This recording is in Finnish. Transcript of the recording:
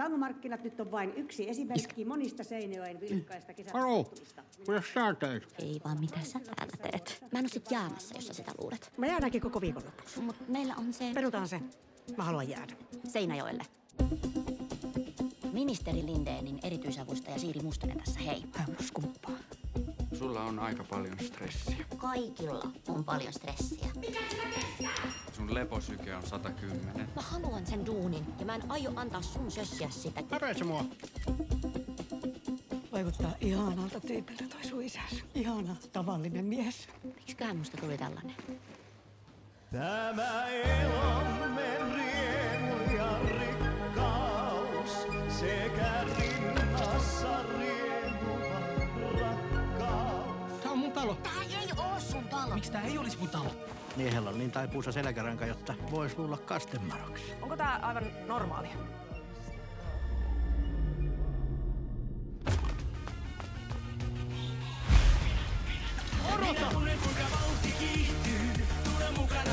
Tangomarkkinat nyt on vain yksi esimerkki monista Seinäjoen vilkkaista Alo, kesätapahtumista. kuidas sä teit? Ei vaan mitä sä täällä teet. Mä en oo sit jäämässä, jos sä sitä luulet. Mä jäädäänkin koko viikonlopuksi. Mut meillä on se Perutaan se. Mä haluan jäädä. Seinäjoelle. Ministeri Lindénin erityisavustaja Siiri Mustonen tässä, hei. Hän skumppaa. Sulla on aika paljon stressiä. Kaikilla on paljon stressiä. Sun leposyke on 110. Mä haluan sen duunin ja mä en aio antaa sun sössiä sitä. Häpeetsä mua? Vaikuttaa ihanalta tyypiltä toi sun isäs. Ihana, tavallinen mies. Miksiköhän musta tuli tällainen? Tämä elomme riemu ja rikkaus sekä rinnassa riemuva rakkaus. Tää on mun talo. Tää ei oo sun talo. Miksi tää ei olis mun talo? Miehellä on niin taipuisa selkäranka, jotta vois luulla kastemaroksi. Onko tää aivan normaalia? Odota! Kuinka vauhti kiihtyy, tule mukana